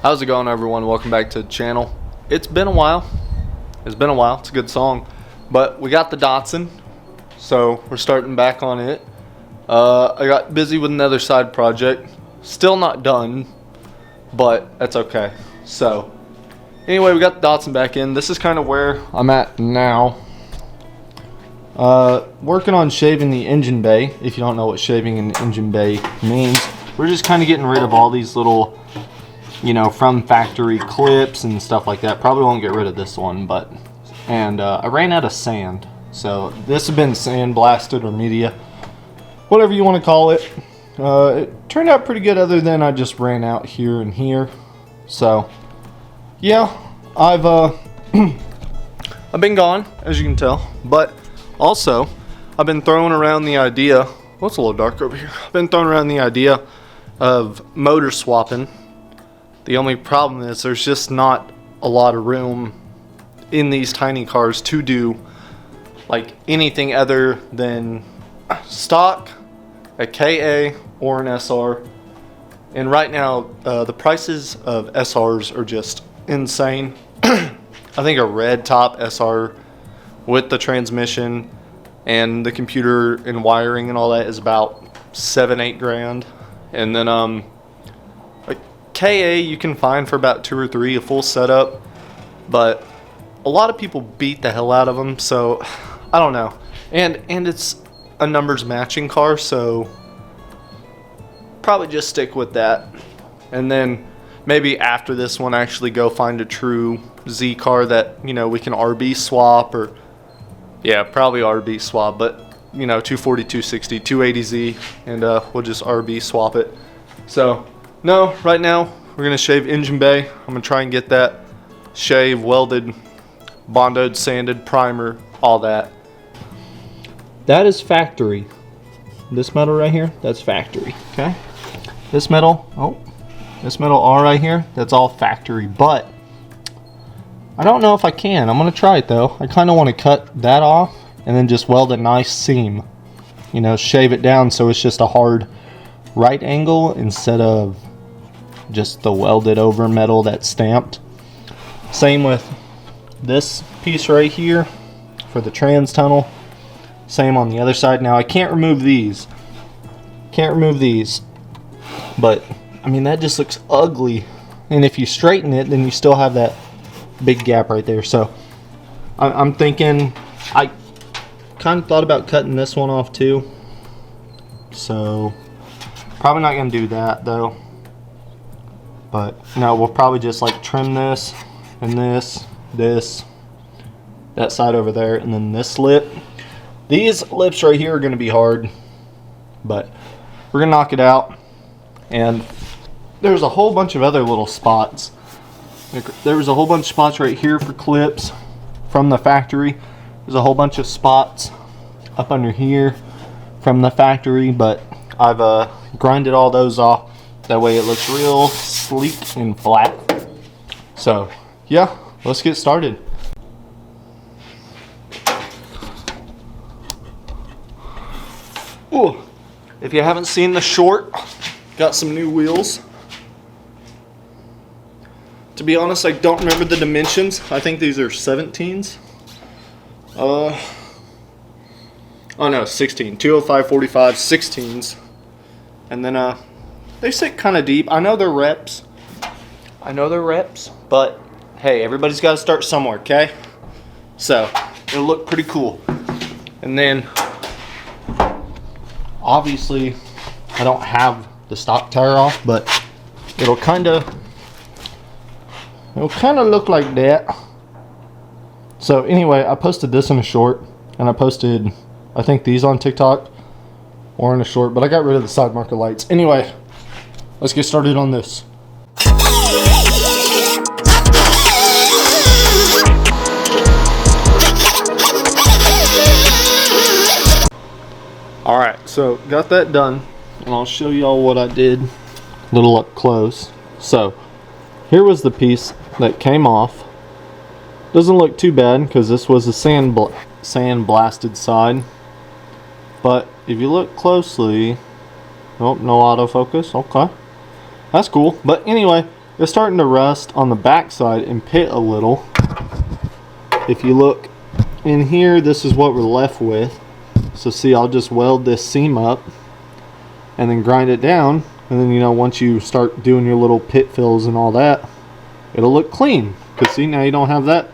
How's it going, everyone? Welcome back to the channel. It's been a while. It's a good song. But we got the Datsun, so we're starting back on it. I got busy with another side project. Still not done, but that's okay. So, anyway, we got the Datsun back in. This is kind of where I'm at now. Working on shaving the engine bay. If you don't know what shaving an engine bay means, we're just kind of getting rid of all these little, from factory clips and stuff like that. Probably won't get rid of this one, but I ran out of sand, so this has been sand blasted or media, whatever you want to call it. It turned out pretty good, other than I just ran out here and here. So yeah, I've been gone, as you can tell, but also I've been throwing around the idea. Well, it's a little dark over here. I've been throwing around the idea of motor swapping. The only problem is there's just not a lot of room in these tiny cars to do like anything other than stock, a KA, or an SR. And right now the prices of SRs are just insane. I think a red top SR with the transmission and the computer and wiring and all that is about $7-8 grand. And then a KA you can find for about 2 or 3, a full setup, but a lot of people beat the hell out of them, so I don't know. And it's a numbers matching car, so probably just stick with that. And then maybe after this one actually go find a true Z car that we can RB swap, or yeah, probably RB swap, but 240, 260, 280Z, and we'll just RB swap it. So no, right now we're gonna shave engine bay. I'm gonna try and get that shave, welded, bondoed, sanded, primer, all that. That is factory. This metal right here, that's factory. Okay. This metal all right here, that's all factory. But I don't know if I can. I'm gonna try it though. I kind of want to cut that off and then just weld a nice seam. Shave it down so it's just a hard right angle instead of just the welded over metal that's stamped. Same with this piece right here for the trans tunnel. Same on the other side. Now I can't remove these. But I mean, that just looks ugly. And if you straighten it, then you still have that big gap right there. So I'm thinking, I kind of thought about cutting this one off too. So probably not gonna do that though. But no, we'll probably just like trim this and this, that side over there, and then this lip. These lips right here are gonna be hard, but we're gonna knock it out. And there's a whole bunch of other little spots. There was a whole bunch of spots right here for clips from the factory. There's a whole bunch of spots up under here from the factory, but I've grinded all those off. That way it looks real sleek and flat. So yeah, let's get started. Ooh, if you haven't seen the short, got some new wheels. To be honest, I don't remember the dimensions. I think these are 17s. Oh no, 16. 205, 45, 16s. And then they sit kind of deep. I know they're reps, but hey, everybody's got to start somewhere, okay? So it'll look pretty cool. And then obviously I don't have the stock tire off, but it'll kind of look like that. So anyway, I posted this in a short, and I posted I think these on TikTok or in a short, but I got rid of the side marker lights. Anyway, let's get started on this. Alright, so got that done, and I'll show y'all what I did a little up close. So here was the piece that came off. Doesn't look too bad because this was a sand blasted side, but if you look closely, oh, no autofocus, okay, that's cool. But anyway, it's starting to rust on the back side and pit a little. If you look in here, this is what we're left with. So see, I'll just weld this seam up and then grind it down, and then, you know, once you start doing your little pit fills and all that, it'll look clean. Because see, now you don't have that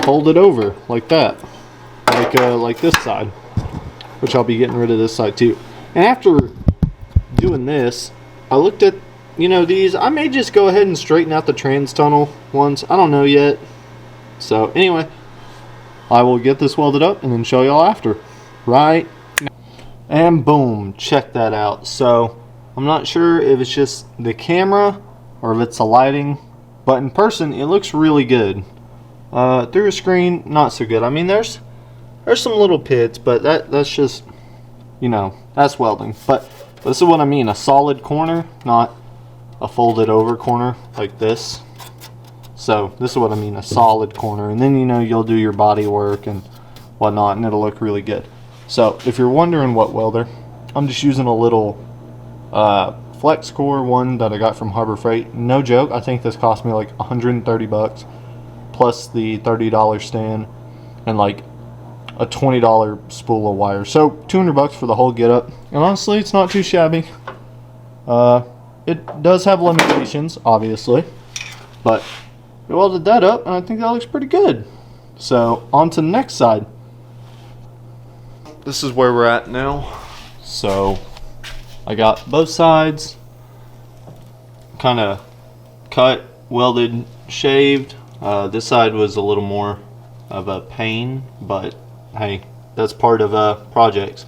folded over like that, like this side, which I'll be getting rid of this side too. And after doing this, I looked at, you know, these. I may just go ahead and straighten out the trans tunnel ones. I don't know yet. So anyway, I will get this welded up and then show y'all after. Right now. And boom, check that out. So I'm not sure if it's just the camera or if it's the lighting, but in person it looks really good. Through a screen, not so good. I mean, there's some little pits, but that's just, you know, that's welding. But this is what I mean, a solid corner, not a folded over corner like this. So this is what I mean, a solid corner. And then, you know, you'll do your body work and whatnot, and it'll look really good. So if you're wondering what welder, I'm just using a little flex core one that I got from Harbor Freight. No joke, I think this cost me like 130 bucks plus the $30 stand and like a $20 spool of wire. So 200 bucks for the whole getup. And honestly, it's not too shabby. It does have limitations, obviously, but we welded that up, and I think that looks pretty good. So on to the next side. This is where we're at now. So I got both sides kind of cut, welded, shaved. This side was a little more of a pain, but hey, that's part of projects.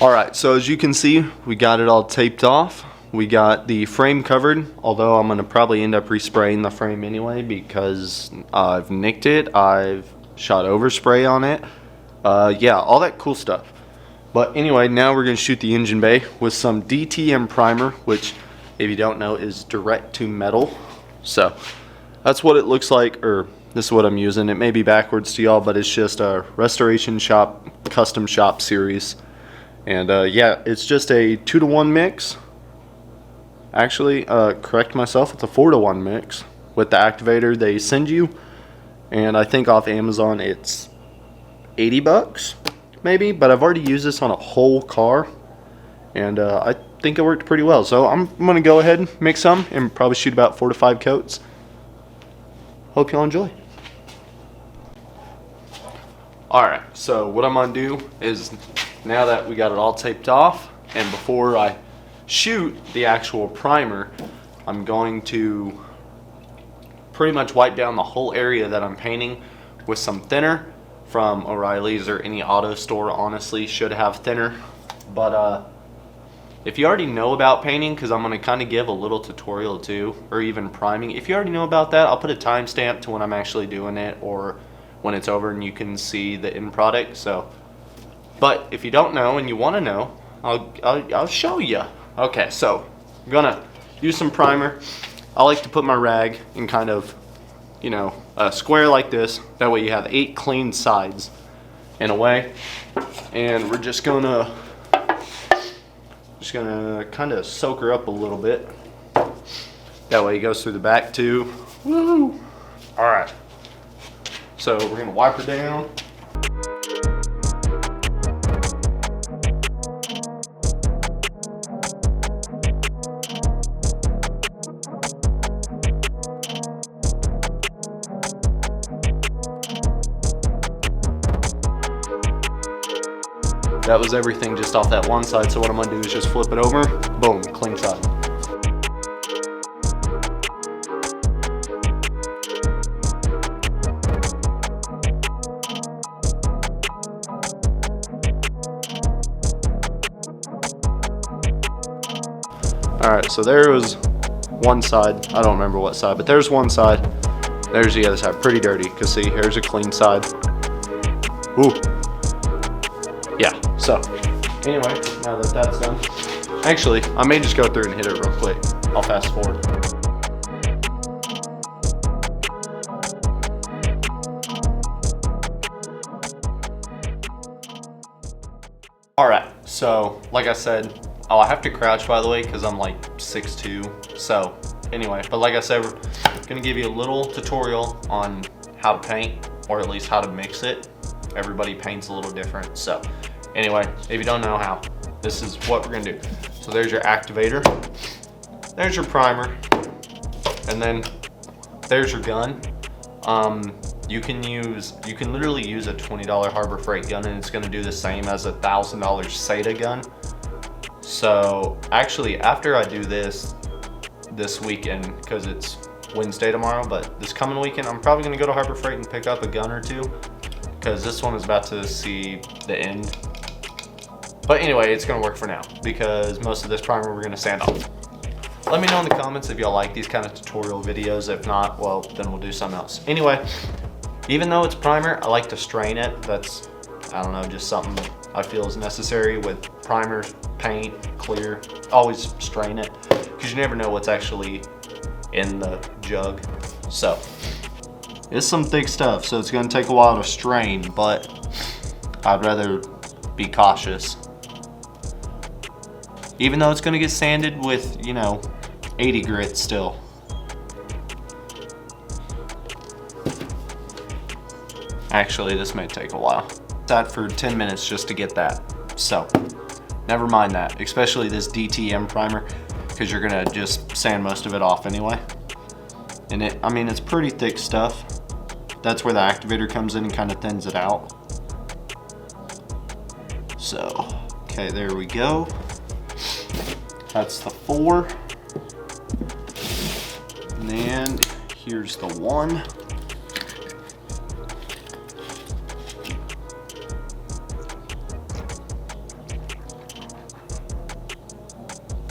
Alright, so as you can see, we got it all taped off. We got the frame covered, although I'm going to probably end up respraying the frame anyway because I've nicked it, I've shot overspray on it. Yeah, all that cool stuff. But anyway, now we're going to shoot the engine bay with some DTM primer, which, if you don't know, is direct to metal. So that's what it looks like, or this is what I'm using. It may be backwards to y'all, but it's just a Restoration Shop Custom Shop series. And yeah, it's just a 2-to-1 mix. Actually, correct myself, it's a 4-to-1 mix with the activator they send you. And I think off Amazon it's 80 bucks. Maybe, but I've already used this on a whole car, and I think it worked pretty well. So I'm going to go ahead and mix some and probably shoot about 4 to 5 coats. Hope y'all enjoy. Alright, so what I'm going to do is, now that we got it all taped off, and before I shoot the actual primer, I'm going to pretty much wipe down the whole area that I'm painting with some thinner from O'Reilly's, or any auto store honestly should have thinner. But if you already know about painting, because I'm going to kind of give a little tutorial too, or even priming, if you already know about that, I'll put a timestamp to when I'm actually doing it, or when it's over and you can see the end product. So, but if you don't know and you want to know, I'll show you. Okay, so I'm gonna use some primer. I like to put my rag in kind of, you know, a square like this. That way you have 8 clean sides in a way. And we're just gonna kind of soak her up a little bit. That way it goes through the back too. Woo! All right. So we're gonna wipe her down. That was everything just off that one side, so what I'm going to do is just flip it over, boom, clean side. Alright, so there was one side, I don't remember what side, but there's one side, there's the other side, pretty dirty, because see, here's a clean side. Ooh. Yeah, so anyway, now that that's done, actually, I may just go through and hit it real quick. I'll fast forward. Alright, so like I said, I have to crouch by the way because I'm like 6'2". So anyway, but like I said, we're going to give you a little tutorial on how to paint, or at least how to mix it. Everybody paints a little different. So anyway, if you don't know how, this is what we're gonna do. So there's your activator, there's your primer, and then there's your gun. You can literally use a $20 Harbor Freight gun, and it's gonna do the same as a $1,000 SATA gun. So actually, after I do this weekend, because it's Wednesday tomorrow, but this coming weekend, I'm probably gonna go to Harbor Freight and pick up a gun or two, because this one is about to see the end. But anyway, it's gonna work for now, because most of this primer we're gonna sand off. Let me know in the comments if y'all like these kind of tutorial videos. If not, well, then we'll do something else. Anyway, even though it's primer, I like to strain it. That's, I don't know, just something I feel is necessary with primers, paint, clear. Always strain it, because you never know what's actually in the jug. So it's some thick stuff, so it's gonna take a while to strain, but I'd rather be cautious. Even though it's gonna get sanded with, you know, 80 grit still. Actually, this may take a while. Sat for 10 minutes just to get that. So, never mind that, especially this DTM primer, because you're gonna just sand most of it off anyway. And it, I mean, it's pretty thick stuff. That's where the activator comes in and kind of thins it out. So, okay, there we go. That's the 4. And then here's the 1.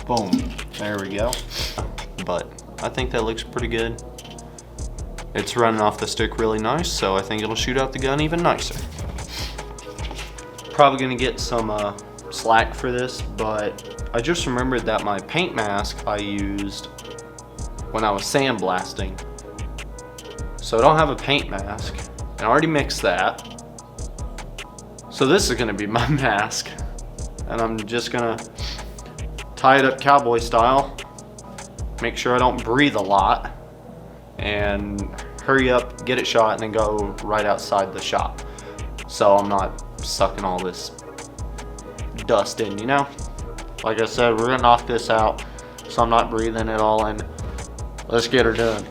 Boom, there we go. But I think that looks pretty good. It's running off the stick really nice, so I think it'll shoot out the gun even nicer. Probably gonna get some slack for this, but I just remembered that my paint mask I used when I was sandblasting. So I don't have a paint mask, and I already mixed that. So this is gonna be my mask, and I'm just gonna tie it up cowboy style, make sure I don't breathe a lot, and hurry up, get it shot, and then go right outside the shop. So I'm not sucking all this dust in, you know? Like I said, we're gonna knock this out so I'm not breathing it all in. Let's get her done.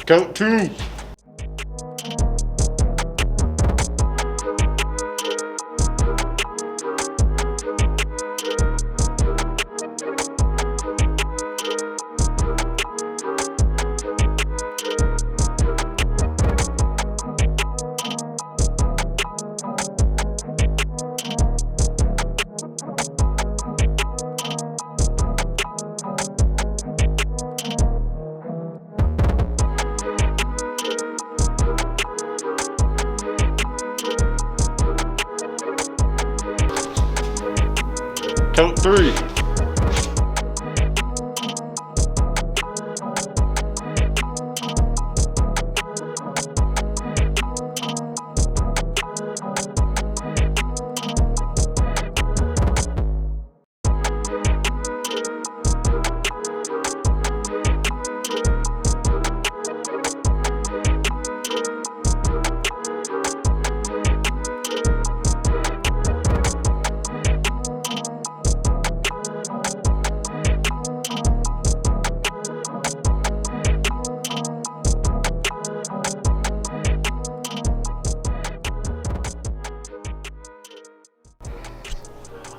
Count 2. Count 3.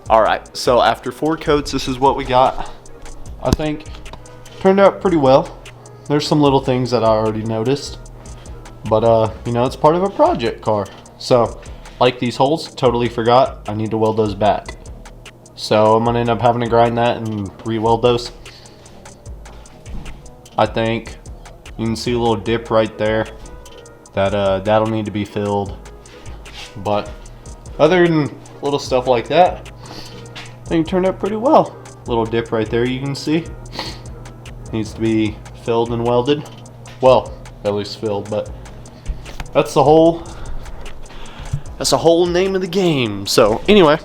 Alright, so after 4 coats, this is what we got. I think turned out pretty well. There's some little things that I already noticed, but you know, it's part of a project car. So like these holes, totally forgot, I need to weld those back. So I'm gonna end up having to grind that and re-weld those. I think you can see a little dip right there that that'll need to be filled. But other than little stuff like that, I think it turned out pretty well. Little dip right there you can see. Needs to be filled and welded. Well, at least filled, but that's the whole name of the game. So anyway,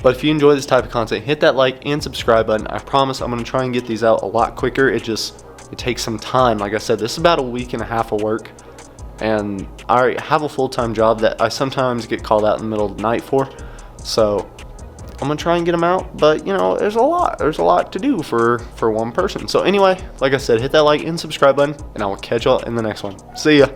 but if you enjoy this type of content, hit that like and subscribe button. I promise I'm gonna try and get these out a lot quicker. It takes some time. Like I said, this is about a week and a half of work, and I have a full-time job that I sometimes get called out in the middle of the night for. So I'm gonna try and get them out, but you know, there's a lot to do for one person. So anyway, like I said, hit that like and subscribe button, and I will catch y'all in the next one. See ya.